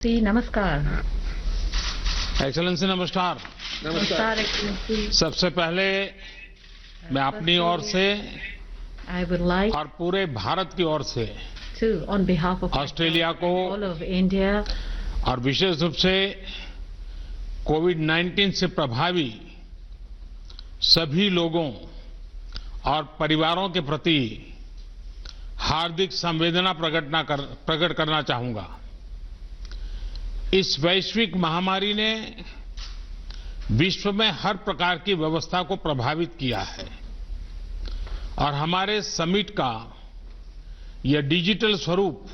जी नमस्कार। एक्सेलेंसी नमस्कार। नमस्कार एक्सेलेंसी। सबसे पहले मैं अपनी ओर से I would like और पूरे भारत की ओर से to, on behalf of Australia को all of India और विशेष रूप से कोविड-19 से प्रभावी सभी लोगों और परिवारों के प्रति हार्दिक संवेदना प्रकट करना चाहूंगा। इस वैश्विक महामारी ने विश्व में हर प्रकार की व्यवस्था को प्रभावित किया है और हमारे समिट का यह डिजिटल स्वरूप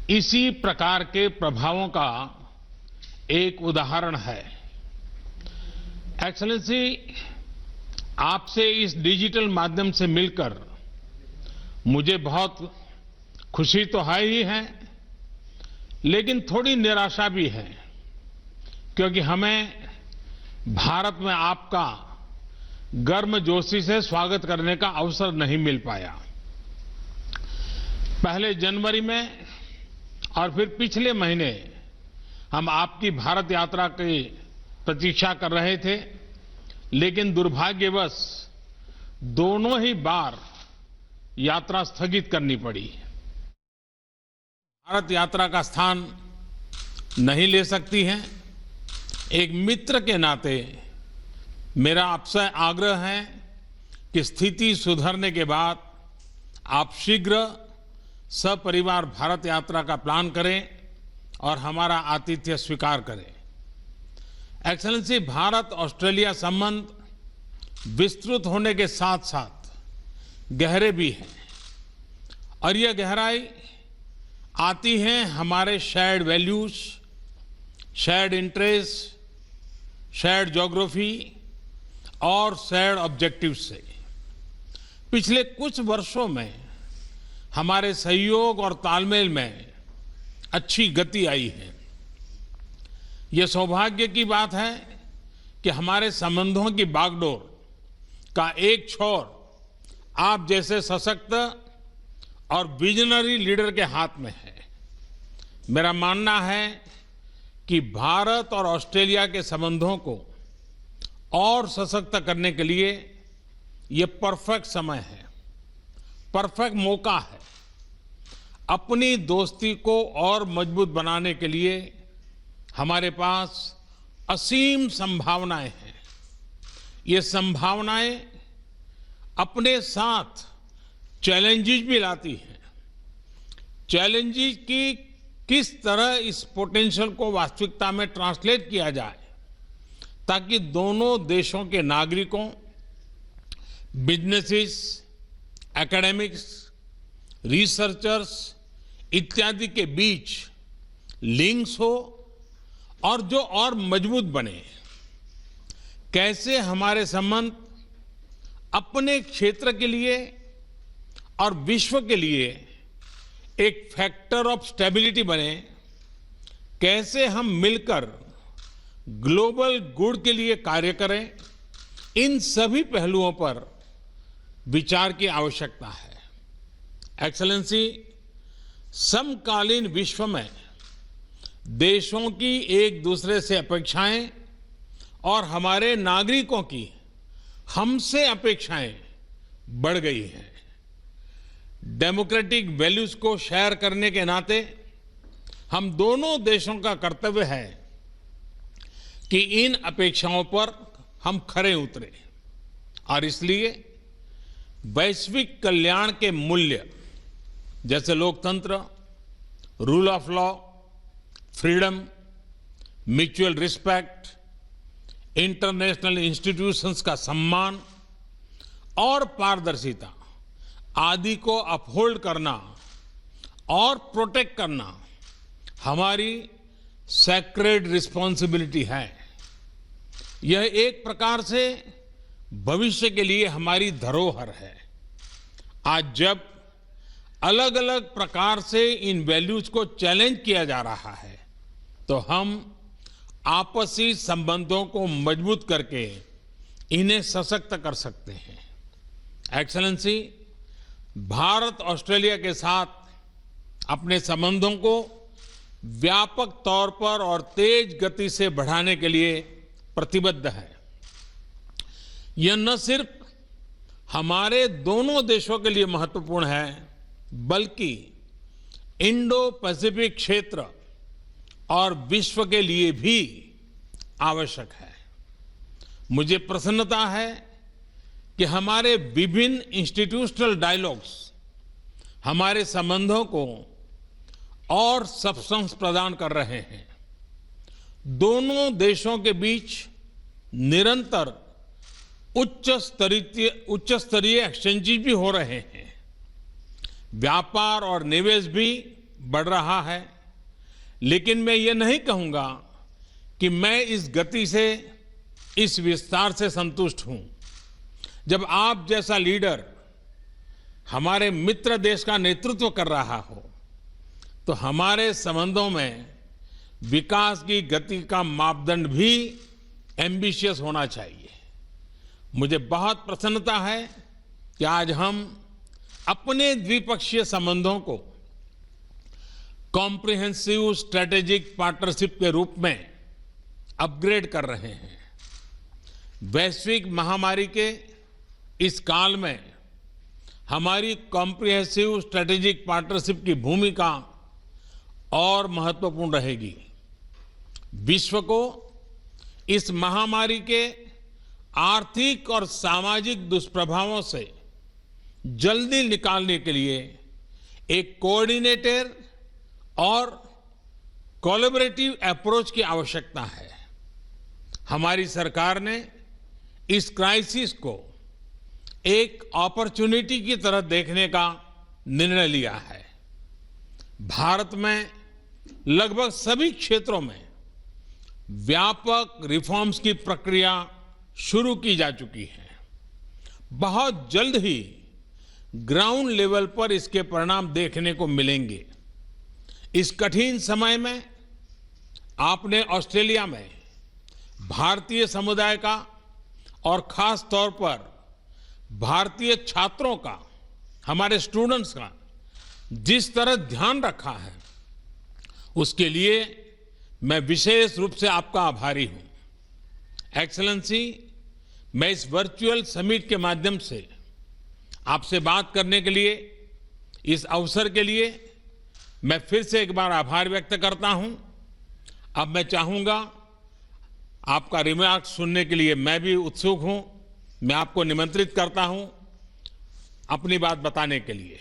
इसी प्रकार के प्रभावों का एक उदाहरण है। एक्सेलेंसी, आपसे इस डिजिटल माध्यम से मिलकर मुझे बहुत खुशी तो है ही है, लेकिन थोड़ी निराशा भी है, क्योंकि हमें भारत में आपका गर्मजोशी से स्वागत करने का अवसर नहीं मिल पाया। पहले जनवरी में और फिर पिछले महीने हम आपकी भारत यात्रा की प्रतीक्षा कर रहे थे, लेकिन दुर्भाग्यवश दोनों ही बार यात्रा स्थगित करनी पड़ी। भारत यात्रा का स्थान नहीं ले सकती हैं। एक मित्र के नाते मेरा आपसे आग्रह है कि स्थिति सुधरने के बाद आप शीघ्र सपरिवार भारत यात्रा का प्लान करें और हमारा आतिथ्य स्वीकार करें। एक्सेलेंसी, भारत ऑस्ट्रेलिया संबंध विस्तृत होने के साथ साथ गहरे भी हैं और यह गहराई आती है हमारे shared values, shared interest, shared geography और शेयर्ड ऑब्जेक्टिव्स से। पिछले कुछ वर्षों में हमारे सहयोग और तालमेल में अच्छी गति आई है। यह सौभाग्य की बात है कि हमारे संबंधों की बागडोर का एक छोर आप जैसे सशक्त और विजनरी लीडर के हाथ में है। मेरा मानना है कि भारत और ऑस्ट्रेलिया के संबंधों को और सशक्त करने के लिए यह परफेक्ट समय है, परफेक्ट मौका है। अपनी दोस्ती को और मजबूत बनाने के लिए हमारे पास असीम संभावनाएं हैं। ये संभावनाएं अपने साथ चैलेंजेस भी लाती हैं। चैलेंजेस की किस तरह इस पोटेंशियल को वास्तविकता में ट्रांसलेट किया जाए ताकि दोनों देशों के नागरिकों, बिजनेसेस, एकेडमिक्स, रिसर्चर्स इत्यादि के बीच लिंक्स हो और जो और मजबूत बने। कैसे हमारे संबंध अपने क्षेत्र के लिए और विश्व के लिए एक फैक्टर ऑफ स्टेबिलिटी बने, कैसे हम मिलकर ग्लोबल गुड के लिए कार्य करें, इन सभी पहलुओं पर विचार की आवश्यकता है। एक्सेलेंसी, समकालीन विश्व में देशों की एक दूसरे से अपेक्षाएं और हमारे नागरिकों की हमसे अपेक्षाएं बढ़ गई हैं। डेमोक्रेटिक वैल्यूज को शेयर करने के नाते हम दोनों देशों का कर्तव्य है कि इन अपेक्षाओं पर हम खरे उतरे और इसलिए वैश्विक कल्याण के मूल्य जैसे लोकतंत्र, rule of law, freedom, mutual respect, international institutions का सम्मान और पारदर्शिता आदि को अपहोल्ड करना और प्रोटेक्ट करना हमारी सैक्रेड रिस्पॉन्सिबिलिटी है। यह एक प्रकार से भविष्य के लिए हमारी धरोहर है। आज जब अलग अलग प्रकार से इन वैल्यूज को चैलेंज किया जा रहा है, तो हम आपसी संबंधों को मजबूत करके इन्हें सशक्त कर सकते हैं। एक्सेलेंसी, भारत ऑस्ट्रेलिया के साथ अपने संबंधों को व्यापक तौर पर और तेज गति से बढ़ाने के लिए प्रतिबद्ध है। यह न सिर्फ हमारे दोनों देशों के लिए महत्वपूर्ण है, बल्कि इंडो पैसिफिक क्षेत्र और विश्व के लिए भी आवश्यक है। मुझे प्रसन्नता है कि हमारे विभिन्न इंस्टीट्यूशनल डायलॉग्स हमारे संबंधों को और सब्सटेंस प्रदान कर रहे हैं। दोनों देशों के बीच निरंतर उच्च स्तरीय एक्सचेंजेस भी हो रहे हैं। व्यापार और निवेश भी बढ़ रहा है, लेकिन मैं ये नहीं कहूंगा कि मैं इस गति से, इस विस्तार से संतुष्ट हूं। जब आप जैसा लीडर हमारे मित्र देश का नेतृत्व कर रहा हो, तो हमारे संबंधों में विकास की गति का मापदंड भी एम्बिशियस होना चाहिए। मुझे बहुत प्रसन्नता है कि आज हम अपने द्विपक्षीय संबंधों को कॉम्प्रिहेंसिव स्ट्रेटेजिक पार्टनरशिप के रूप में अपग्रेड कर रहे हैं। वैश्विक महामारी के इस काल में हमारी कॉम्प्रिहेंसिव स्ट्रेटेजिक पार्टनरशिप की भूमिका और महत्वपूर्ण रहेगी। विश्व को इस महामारी के आर्थिक और सामाजिक दुष्प्रभावों से जल्दी निकालने के लिए एक कोऑर्डिनेटेड और कोलैबोरेटिव अप्रोच की आवश्यकता है। हमारी सरकार ने इस क्राइसिस को एक अपॉर्चुनिटी की तरह देखने का निर्णय लिया है। भारत में लगभग सभी क्षेत्रों में व्यापक रिफॉर्म्स की प्रक्रिया शुरू की जा चुकी है। बहुत जल्द ही ग्राउंड लेवल पर इसके परिणाम देखने को मिलेंगे। इस कठिन समय में आपने ऑस्ट्रेलिया में भारतीय समुदाय का और खास तौर पर भारतीय छात्रों का, हमारे स्टूडेंट्स का जिस तरह ध्यान रखा है, उसके लिए मैं विशेष रूप से आपका आभारी हूं। एक्सेलेंसी, मैं इस वर्चुअल समिट के माध्यम से आपसे बात करने के लिए, इस अवसर के लिए मैं फिर से एक बार आभार व्यक्त करता हूं। अब मैं चाहूंगा, आपका रिमार्क्स सुनने के लिए मैं भी उत्सुक हूं। मैं आपको निमंत्रित करता हूं अपनी बात बताने के लिए।